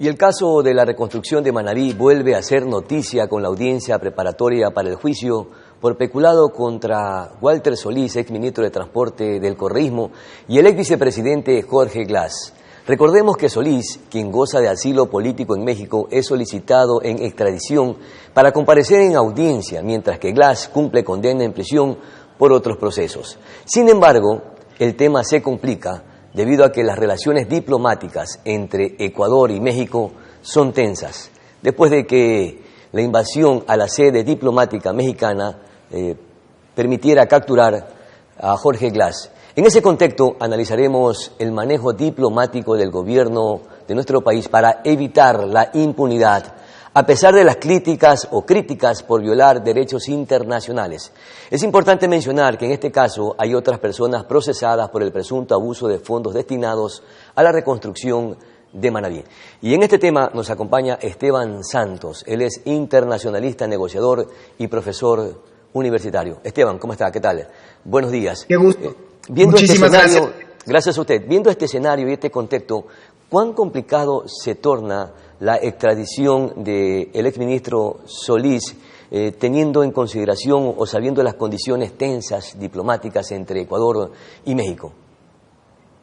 Y el caso de la reconstrucción de Manabí vuelve a ser noticia con la audiencia preparatoria para el juicio por peculado contra Walter Solís, exministro de Transporte del Correísmo, y el exvicepresidente Jorge Glass. Recordemos que Solís, quien goza de asilo político en México, es solicitado en extradición para comparecer en audiencia, mientras que Glass cumple condena en prisión por otros procesos. Sin embargo, el tema se complica debido a que las relaciones diplomáticas entre Ecuador y México son tensas, después de que la invasión a la sede diplomática mexicana permitiera capturar a Jorge Glass. En ese contexto analizaremos el manejo diplomático del gobierno de nuestro país para evitar la impunidad, a pesar de las críticas por violar derechos internacionales. Es importante mencionar que en este caso hay otras personas procesadas por el presunto abuso de fondos destinados a la reconstrucción de Manabí. Y en este tema nos acompaña Esteban Santos. Él es internacionalista, negociador y profesor universitario. Esteban, ¿cómo está? ¿Qué tal? Buenos días. Qué gusto. Muchísimas gracias. Gracias a usted. Viendo este escenario y este contexto, ¿cuán complicado se torna la extradición del exministro Solís, teniendo en consideración o sabiendo las condiciones tensas diplomáticas entre Ecuador y México?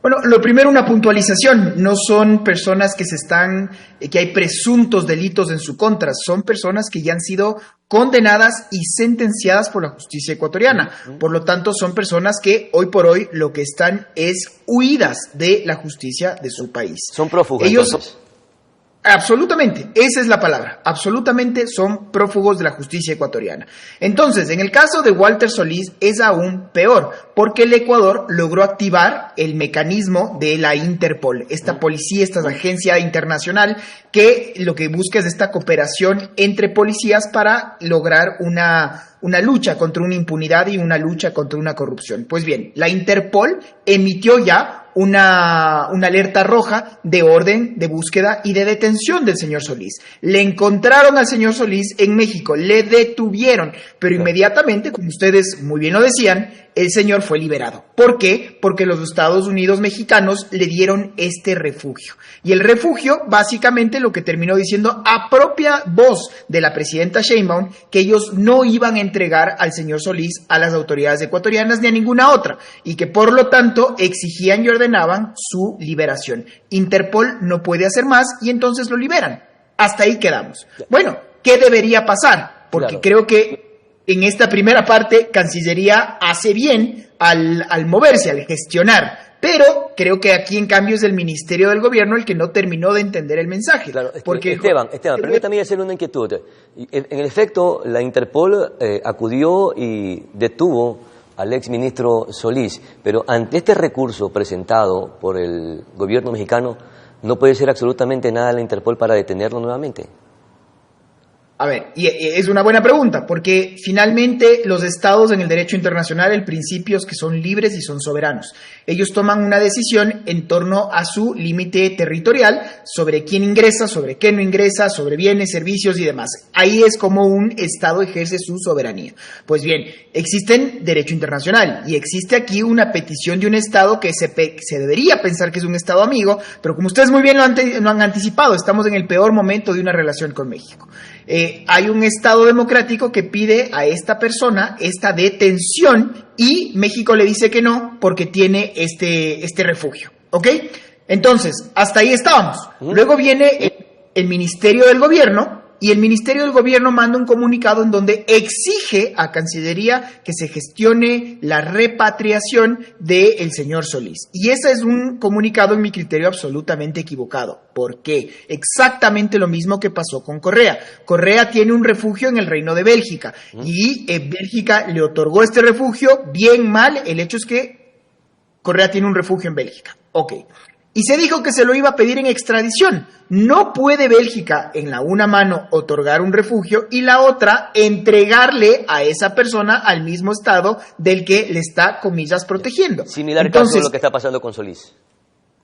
Bueno, lo primero, una puntualización. No son personas que hay presuntos delitos en su contra. Son personas que ya han sido condenadas y sentenciadas por la justicia ecuatoriana. Por lo tanto, son personas que hoy por hoy lo que están es huidas de la justicia de su país. Son prófugos. Ellos, absolutamente, esa es la palabra. Absolutamente son prófugos de la justicia ecuatoriana. Entonces, en el caso de Walter Solís es aún peor, porque el Ecuador logró activar el mecanismo de la Interpol, esta policía, esta agencia internacional que lo que busca es esta cooperación entre policías para lograr una lucha contra una impunidad y una lucha contra una corrupción. Pues bien, la Interpol emitió ya una alerta roja de orden de búsqueda y de detención del señor Solís. Le encontraron al señor Solís en México, le detuvieron, pero inmediatamente, como ustedes muy bien lo decían, el señor fue liberado. ¿Por qué? Porque los Estados Unidos mexicanos le dieron este refugio. Y el refugio, básicamente, lo que terminó diciendo a propia voz de la presidenta Sheinbaum, que ellos no iban a entregar al señor Solís a las autoridades ecuatorianas ni a ninguna otra, y que por lo tanto exigían y ordenaban su liberación. Interpol no puede hacer más y entonces lo liberan. Hasta ahí quedamos. Bueno, ¿qué debería pasar? Porque creo que en esta primera parte, Cancillería hace bien al moverse, al gestionar, pero creo que aquí en cambio es el Ministerio del Gobierno el que no terminó de entender el mensaje. Claro, porque Esteban, permítame hacer una inquietud. En efecto, la Interpol acudió y detuvo al exministro Solís, pero ante este recurso presentado por el gobierno mexicano, ¿no puede hacer absolutamente nada la Interpol para detenerlo nuevamente? A ver, y es una buena pregunta, porque finalmente los estados en el derecho internacional, el principio es que son libres y son soberanos. Ellos toman una decisión en torno a su límite territorial, sobre quién ingresa, sobre qué no ingresa, sobre bienes, servicios y demás. Ahí es como un estado ejerce su soberanía. Pues bien, existe derecho internacional y existe aquí una petición de un estado que se debería pensar que es un estado amigo, pero como ustedes muy bien lo han anticipado, estamos en el peor momento de una relación con México. Hay un Estado democrático que pide a esta persona esta detención y México le dice que no porque tiene este refugio, ¿ok? Entonces, hasta ahí estábamos. Luego viene el Ministerio del Gobierno y el Ministerio del Gobierno manda un comunicado en donde exige a Cancillería que se gestione la repatriación del señor Solís. Y ese es un comunicado, en mi criterio, absolutamente equivocado. ¿Por qué? Exactamente lo mismo que pasó con Correa. Correa tiene un refugio en el Reino de Bélgica y Bélgica le otorgó este refugio, bien, mal. El hecho es que Correa tiene un refugio en Bélgica. Ok. Y se dijo que se lo iba a pedir en extradición. No puede Bélgica en la una mano otorgar un refugio y la otra entregarle a esa persona al mismo estado del que le está, comillas, protegiendo. Similar caso a lo que está pasando con Solís.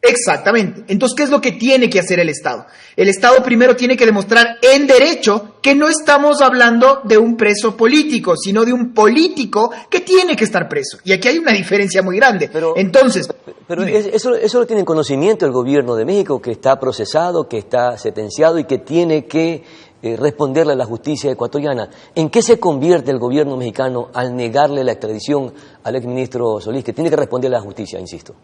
Exactamente. Entonces, ¿qué es lo que tiene que hacer el Estado? El Estado primero tiene que demostrar en derecho que no estamos hablando de un preso político, sino de un político que tiene que estar preso. Y aquí hay una diferencia muy grande. Pero eso lo tiene en conocimiento el gobierno de México, que está procesado, que está sentenciado y que tiene que responderle a la justicia ecuatoriana. ¿En qué se convierte el gobierno mexicano al negarle la extradición al exministro Solís, que tiene que responderle a la justicia, insisto?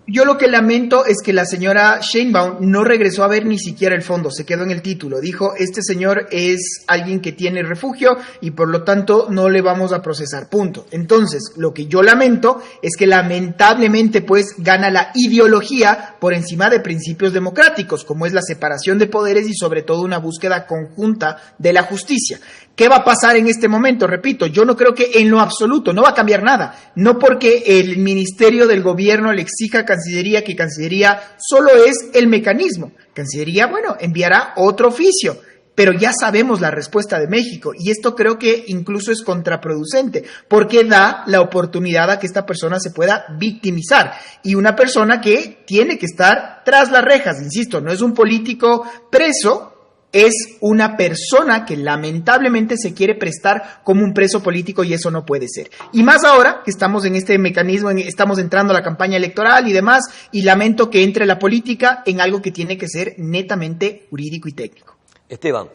Yo lo que lamento es que la señora Sheinbaum no regresó a ver ni siquiera el fondo, se quedó en el título. Dijo, este señor es alguien que tiene refugio y por lo tanto no le vamos a procesar, punto. Entonces, lo que yo lamento es que lamentablemente pues gana la ideología por encima de principios democráticos, como es la separación de poderes y sobre todo una búsqueda conjunta de la justicia. ¿Qué va a pasar en este momento? Repito, yo no creo que en lo absoluto, no va a cambiar nada. No porque el Ministerio del Gobierno le exija a Cancillería que Cancillería solo es el mecanismo. Cancillería, bueno, enviará otro oficio, pero ya sabemos la respuesta de México y esto creo que incluso es contraproducente porque da la oportunidad a que esta persona se pueda victimizar y una persona que tiene que estar tras las rejas, insisto, no es un político preso, es una persona que lamentablemente se quiere prestar como un preso político y eso no puede ser. Y más ahora que estamos en este mecanismo, estamos entrando a la campaña electoral y demás, y lamento que entre la política en algo que tiene que ser netamente jurídico y técnico. Esteban,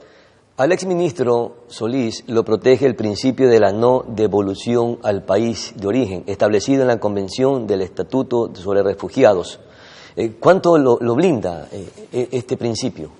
al exministro Solís lo protege el principio de la no devolución al país de origen, establecido en la Convención del Estatuto sobre Refugiados. ¿Cuánto lo blinda este principio?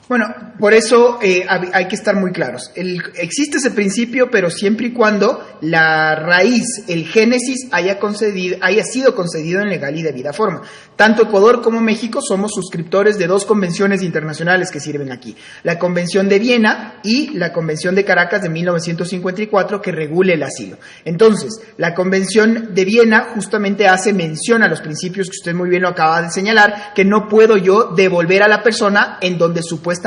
Bueno, por eso hay que estar muy claros. Existe ese principio, pero siempre y cuando la raíz, el génesis, haya sido concedido en legal y debida forma. Tanto Ecuador como México somos suscriptores de dos convenciones internacionales que sirven aquí. La Convención de Viena y la Convención de Caracas de 1954 que regula el asilo. Entonces, la Convención de Viena justamente hace mención a los principios que usted muy bien lo acaba de señalar, que no puedo yo devolver a la persona en donde supuestamente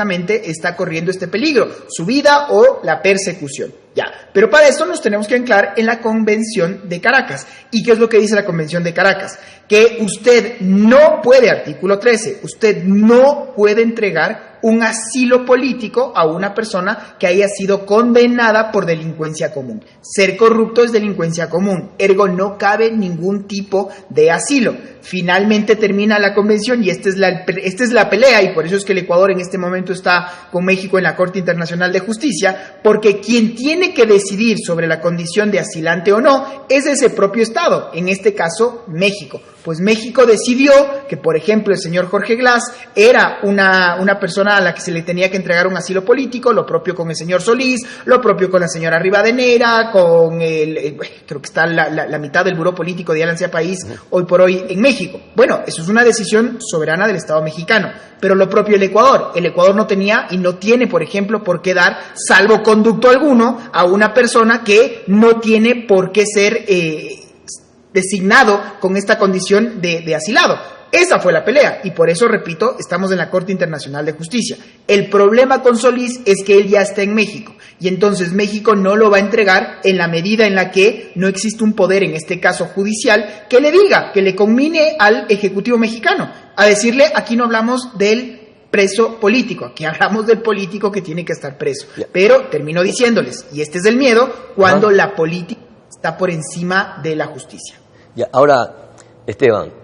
está corriendo este peligro, su vida o la persecución. Ya, pero para esto nos tenemos que anclar en la Convención de Caracas. ¿Y qué es lo que dice la Convención de Caracas? Que usted no puede, artículo 13, usted no puede entregar un asilo político a una persona que haya sido condenada por delincuencia común. Ser corrupto es delincuencia común, ergo no cabe ningún tipo de asilo. Finalmente termina la convención y esta es la pelea y por eso es que el Ecuador en este momento está con México en la Corte Internacional de Justicia, porque quien tiene que decidir sobre la condición de asilante o no es ese propio Estado, en este caso México. Pues México decidió que, por ejemplo, el señor Jorge Glass era una persona a la que se le tenía que entregar un asilo político, lo propio con el señor Solís, lo propio con la señora Rivadeneira, con creo que está la mitad del buró político de Alianza País hoy por hoy en México. Bueno, eso es una decisión soberana del Estado mexicano, pero lo propio el Ecuador no tenía y no tiene, por ejemplo, por qué dar salvoconducto alguno a una persona que no tiene por qué ser designado con esta condición de asilado. Esa fue la pelea y por eso, repito, estamos en la Corte Internacional de Justicia. El problema con Solís es que él ya está en México y entonces México no lo va a entregar en la medida en la que no existe un poder, en este caso judicial, que le diga, que le conmine al Ejecutivo mexicano a decirle, aquí no hablamos del preso político, aquí hablamos del político que tiene que estar preso. Pero termino diciéndoles, y este es el miedo, cuando la política está por encima de la justicia. Ya, ahora, Esteban,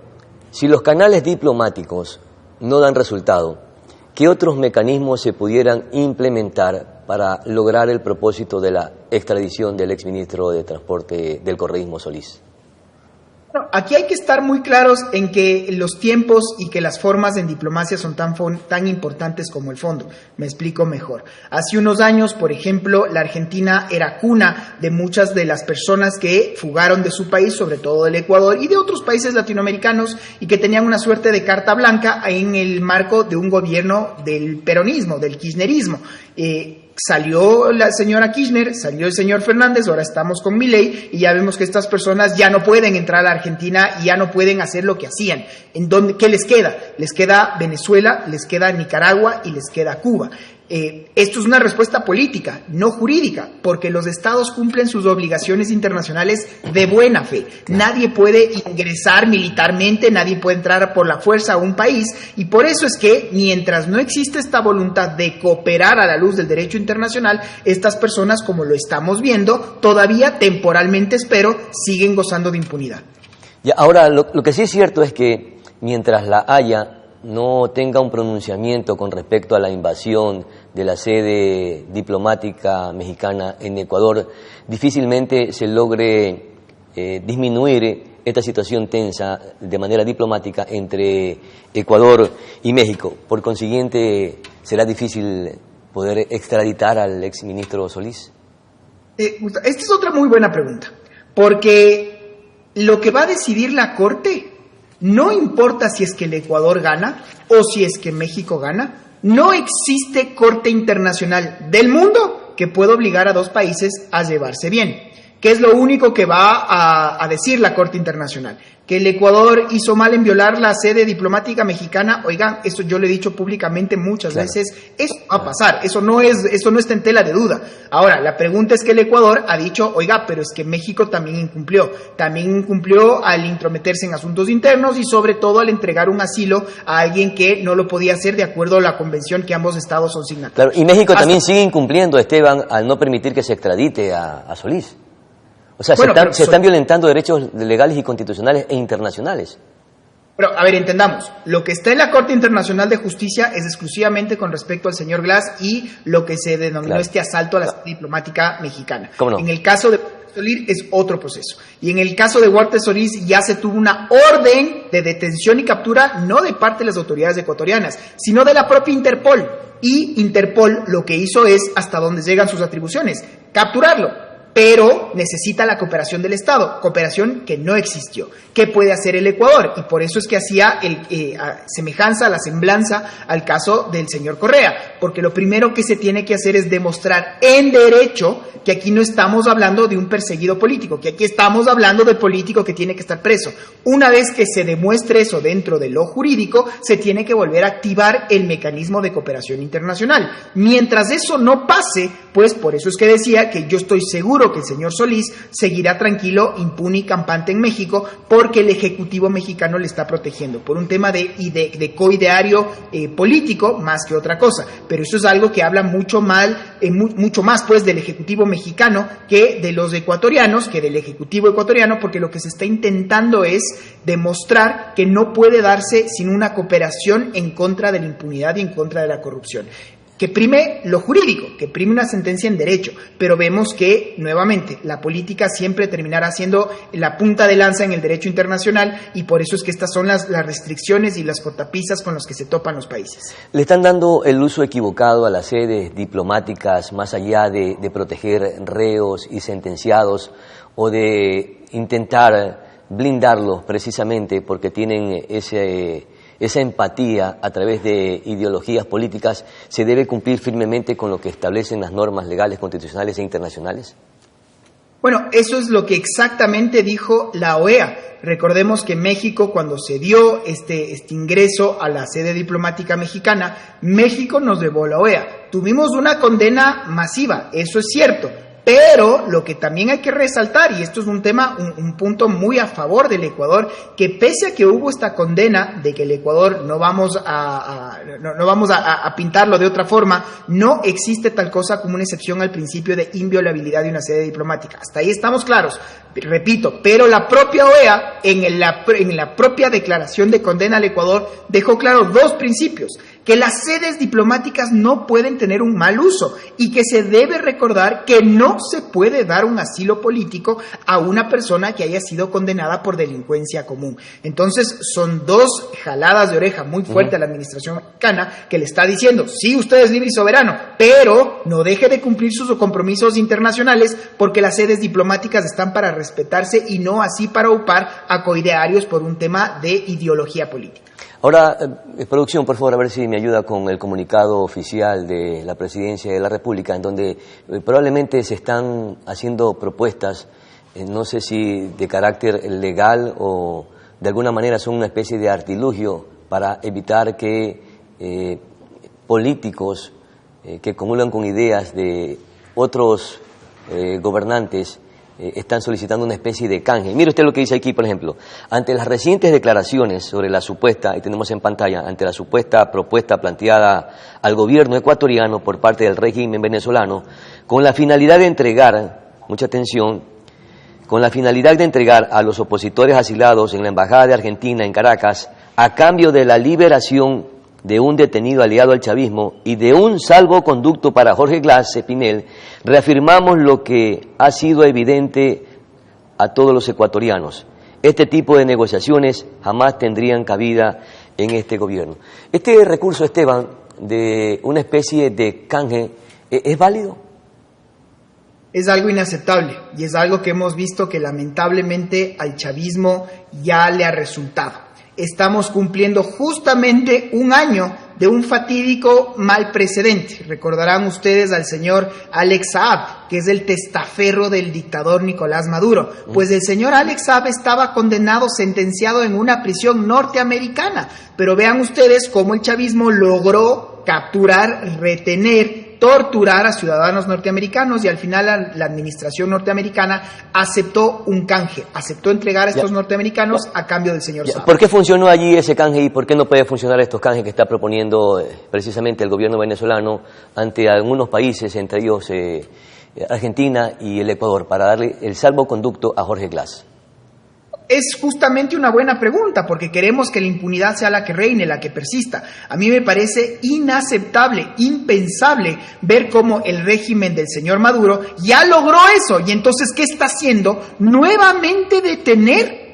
si los canales diplomáticos no dan resultado, ¿qué otros mecanismos se pudieran implementar para lograr el propósito de la extradición del exministro de Transporte del correísmo Solís? Bueno, aquí hay que estar muy claros en que los tiempos y que las formas en diplomacia son tan importantes como el fondo. Me explico mejor. Hace unos años, por ejemplo, la Argentina era cuna de muchas de las personas que fugaron de su país, sobre todo del Ecuador y de otros países latinoamericanos, y que tenían una suerte de carta blanca en el marco de un gobierno del peronismo, del kirchnerismo. Salió la señora Kirchner, salió el señor Fernández, ahora estamos con Milei y ya vemos que estas personas ya no pueden entrar a la Argentina y ya no pueden hacer lo que hacían. ¿Qué les queda? Les queda Venezuela, les queda Nicaragua y les queda Cuba. Esto es una respuesta política, no jurídica, porque los estados cumplen sus obligaciones internacionales de buena fe. Nadie puede ingresar militarmente, nadie puede entrar por la fuerza a un país, y por eso es que mientras no existe esta voluntad de cooperar a la luz del derecho internacional, estas personas, como lo estamos viendo, todavía temporalmente, espero, siguen gozando de impunidad. Y ahora, lo que sí es cierto es que mientras la Haya no tenga un pronunciamiento con respecto a la invasión de la sede diplomática mexicana en Ecuador, difícilmente se logre disminuir esta situación tensa de manera diplomática entre Ecuador y México. Por consiguiente, ¿será difícil poder extraditar al exministro Solís? Esta es otra muy buena pregunta, porque lo que va a decidir la Corte no importa si es que el Ecuador gana o si es que México gana. No existe corte internacional del mundo que pueda obligar a dos países a llevarse bien. ¿Qué es lo único que va a decir la Corte Internacional? Que el Ecuador hizo mal en violar la sede diplomática mexicana. Oigan, eso yo lo he dicho públicamente muchas veces, eso va a pasar, eso no está en tela de duda. Ahora, la pregunta es que el Ecuador ha dicho, oiga, pero es que México también incumplió al intrometerse en asuntos internos y sobre todo al entregar un asilo a alguien que no lo podía hacer de acuerdo a la convención que ambos estados son signatarios. Claro, y México también sigue incumpliendo, Esteban, al no permitir que se extradite a Solís. O sea, bueno, se están violentando derechos legales y constitucionales e internacionales. Pero, a ver, entendamos, lo que está en la Corte Internacional de Justicia es exclusivamente con respecto al señor Glass y lo que se denominó este asalto a la sede diplomática mexicana. ¿Cómo no? En el caso de Solís es otro proceso. Y en el caso de Walter Solís ya se tuvo una orden de detención y captura no de parte de las autoridades ecuatorianas, sino de la propia Interpol. Y Interpol lo que hizo es, hasta donde llegan sus atribuciones, capturarlo. Pero necesita la cooperación del Estado, cooperación que no existió. ¿Qué puede hacer el Ecuador? Y por eso es que hacía semejanza, la semblanza al caso del señor Correa, porque lo primero que se tiene que hacer es demostrar en derecho que aquí no estamos hablando de un perseguido político, que aquí estamos hablando de político que tiene que estar preso. Una vez que se demuestre eso dentro de lo jurídico, se tiene que volver a activar el mecanismo de cooperación internacional. Mientras eso no pase, pues por eso es que decía que yo estoy seguro que el señor Solís seguirá tranquilo, impune y campante en México, porque el Ejecutivo mexicano le está protegiendo por un tema de coideario político más que otra cosa. Pero eso es algo que habla mucho más pues del Ejecutivo mexicano que de los ecuatorianos, que del Ejecutivo ecuatoriano, porque lo que se está intentando es demostrar que no puede darse sin una cooperación en contra de la impunidad y en contra de la corrupción. Que prime lo jurídico, que prime una sentencia en derecho, pero vemos que, nuevamente, la política siempre terminará siendo la punta de lanza en el derecho internacional y por eso es que estas son las restricciones y las cortapisas con las que se topan los países. Le están dando el uso equivocado a las sedes diplomáticas más allá de proteger reos y sentenciados o de intentar blindarlos precisamente porque tienen esa empatía a través de ideologías políticas. ¿Se debe cumplir firmemente con lo que establecen las normas legales, constitucionales e internacionales? Bueno, eso es lo que exactamente dijo la OEA. Recordemos que México, cuando se dio este ingreso a la sede diplomática mexicana, México nos llevó a la OEA. Tuvimos una condena masiva, eso es cierto. Pero lo que también hay que resaltar, y esto es un tema, un punto muy a favor del Ecuador, que pese a que hubo esta condena de que el Ecuador no vamos a pintarlo de otra forma, no existe tal cosa como una excepción al principio de inviolabilidad de una sede diplomática. Hasta ahí estamos claros. Repito, pero la propia OEA, en la propia declaración de condena al Ecuador, dejó claro dos principios: que las sedes diplomáticas no pueden tener un mal uso y que se debe recordar que no se puede dar un asilo político a una persona que haya sido condenada por delincuencia común. Entonces, son dos jaladas de oreja muy fuertes a la administración mexicana que le está diciendo, sí, usted es libre y soberano, pero no deje de cumplir sus compromisos internacionales porque las sedes diplomáticas están para respetarse y no así para upar a coidearios por un tema de ideología política. Ahora, producción, por favor, a ver si me ayuda con el comunicado oficial de la Presidencia de la República, en donde probablemente se están haciendo propuestas, no sé si de carácter legal o de alguna manera son una especie de artilugio para evitar que políticos que comulgan con ideas de otros gobernantes, están solicitando una especie de canje. Mire usted lo que dice aquí, por ejemplo, ante las recientes declaraciones sobre la supuesta, y tenemos en pantalla, ante la supuesta propuesta planteada al gobierno ecuatoriano por parte del régimen venezolano, con la finalidad de entregar, mucha atención, con la finalidad de entregar a los opositores asilados en la Embajada de Argentina en Caracas, a cambio de la liberación de un detenido aliado al chavismo y de un salvoconducto para Jorge Glass Cepinel, reafirmamos lo que ha sido evidente a todos los ecuatorianos. Este tipo de negociaciones jamás tendrían cabida en este gobierno. Este recurso, Esteban, de una especie de canje, ¿es válido? Es algo inaceptable y es algo que hemos visto que lamentablemente al chavismo ya le ha resultado. Estamos cumpliendo justamente un año de un fatídico mal precedente. Recordarán ustedes al señor Alex Saab, que es el testaferro del dictador Nicolás Maduro. Pues el señor Alex Saab estaba condenado, sentenciado en una prisión norteamericana. Pero vean ustedes cómo el chavismo logró capturar, retener, torturar a ciudadanos norteamericanos y al final la administración norteamericana aceptó un canje, aceptó entregar a estos norteamericanos a cambio del señor Saab. ¿Por qué funcionó allí ese canje y por qué no puede funcionar estos canjes que está proponiendo precisamente el gobierno venezolano ante algunos países, entre ellos Argentina y el Ecuador, para darle el salvoconducto a Jorge Glass? Es justamente una buena pregunta, porque queremos que la impunidad sea la que reine, la que persista. A mí me parece inaceptable, impensable ver cómo el régimen del señor Maduro ya logró eso. Y entonces, ¿qué está haciendo? Nuevamente detener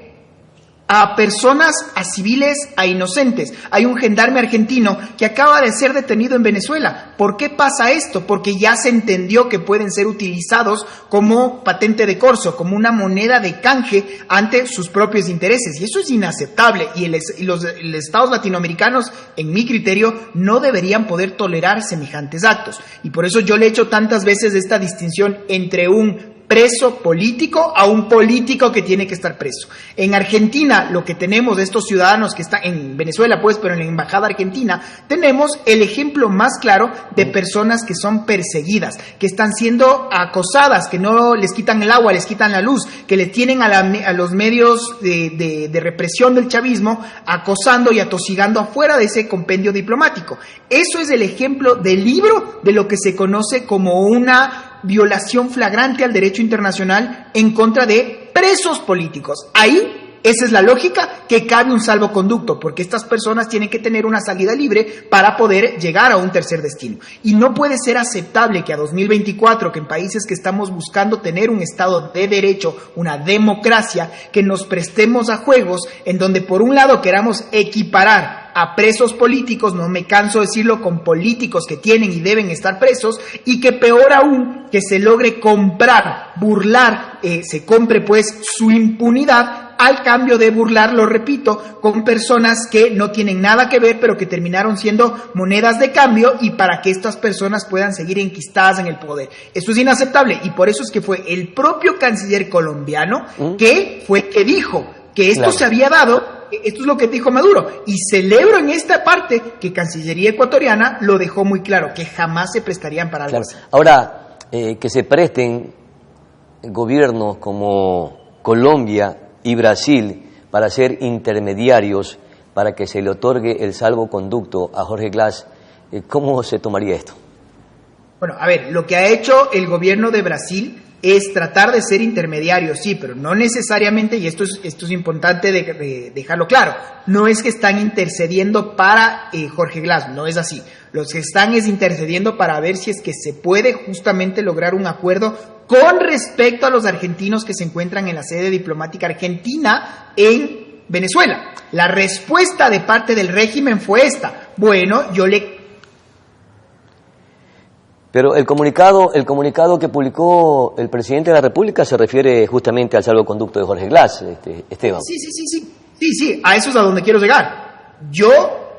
a personas, a civiles, a inocentes. Hay un gendarme argentino que acaba de ser detenido en Venezuela. ¿Por qué pasa esto? Porque ya se entendió que pueden ser utilizados como patente de corso, como una moneda de canje ante sus propios intereses. Y eso es inaceptable. Y los estados latinoamericanos, en mi criterio, no deberían poder tolerar semejantes actos. Y por eso yo le he hecho tantas veces esta distinción entre un preso político a un político que tiene que estar preso. En Argentina, lo que tenemos de estos ciudadanos que están en Venezuela, pues, pero en la embajada argentina, tenemos el ejemplo más claro de personas que son perseguidas, que están siendo acosadas, que no les quitan el agua, les quitan la luz, que les tienen a los medios de represión del chavismo acosando y atosigando afuera de ese compendio diplomático. Eso es el ejemplo del libro de lo que se conoce como una violación flagrante al derecho internacional en contra de presos políticos. Ahí, esa es la lógica, que cabe un salvoconducto, porque estas personas tienen que tener una salida libre para poder llegar a un tercer destino. Y no puede ser aceptable que a 2024, que en países que estamos buscando tener un Estado de derecho, una democracia, que nos prestemos a juegos en donde por un lado queramos equiparar a presos políticos, no me canso de decirlo, con políticos que tienen y deben estar presos, y que peor aún, que se logre comprar, burlar, se compre pues su impunidad al cambio de burlar, lo repito, con personas que no tienen nada que ver, pero que terminaron siendo monedas de cambio y para que estas personas puedan seguir enquistadas en el poder. Eso es inaceptable y por eso es que fue el propio canciller colombiano que dijo que esto se había dado. Esto es lo que dijo Maduro, y celebro en esta parte que Cancillería ecuatoriana lo dejó muy claro, que jamás se prestarían para algo así. Ahora, que se presten gobiernos como Colombia y Brasil para ser intermediarios para que se le otorgue el salvoconducto a Jorge Glass, ¿cómo se tomaría esto? Bueno, a ver, lo que ha hecho el gobierno de Brasil es tratar de ser intermediarios, sí, pero no necesariamente, y esto es importante de dejarlo claro, no es que están intercediendo para Jorge Glass, no es así. Los que están es intercediendo para ver si es que se puede justamente lograr un acuerdo con respecto a los argentinos que se encuentran en la sede diplomática argentina en Venezuela. La respuesta de parte del régimen fue esta: bueno, Pero el comunicado que publicó el presidente de la República se refiere justamente al salvoconducto de Jorge Glass, Esteban. Sí, a eso es a donde quiero llegar. Yo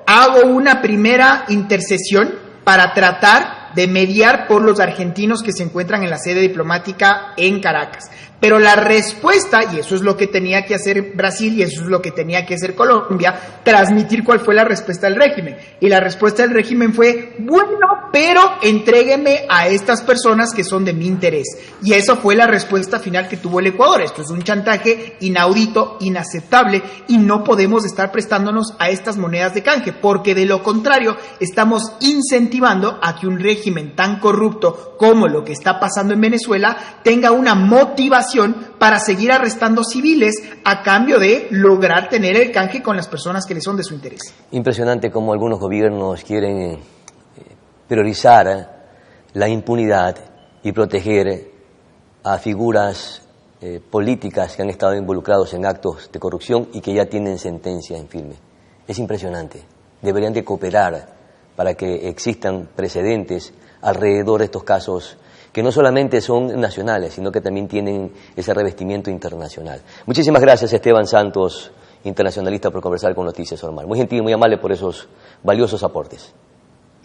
hago una primera intercesión para tratar de mediar por los argentinos que se encuentran en la sede diplomática en Caracas. Pero la respuesta, y eso es lo que tenía que hacer Brasil y eso es lo que tenía que hacer Colombia, transmitir cuál fue la respuesta del régimen. Y la respuesta del régimen fue: bueno, pero entrégueme a estas personas que son de mi interés. Y esa fue la respuesta final que tuvo el Ecuador. Esto es un chantaje inaudito, inaceptable, y no podemos estar prestándonos a estas monedas de canje, porque de lo contrario estamos incentivando a que un régimen tan corrupto como lo que está pasando en Venezuela tenga una motivación para seguir arrestando civiles a cambio de lograr tener el canje con las personas que le son de su interés. Impresionante cómo algunos gobiernos quieren priorizar la impunidad y proteger a figuras políticas que han estado involucrados en actos de corrupción y que ya tienen sentencia en firme. Es impresionante. Deberían de cooperar para que existan precedentes alrededor de estos casos que no solamente son nacionales, sino que también tienen ese revestimiento internacional. Muchísimas gracias, Esteban Santos, internacionalista, por conversar con Noticias Normal. Muy gentil y muy amable por esos valiosos aportes.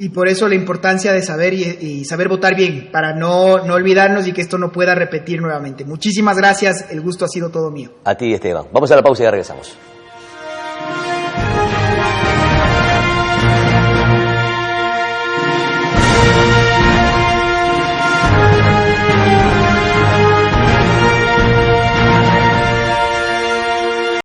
Y por eso la importancia de saber y saber votar bien, para no olvidarnos y que esto no pueda repetir nuevamente. Muchísimas gracias, el gusto ha sido todo mío. A ti, Esteban. Vamos a la pausa y ya regresamos.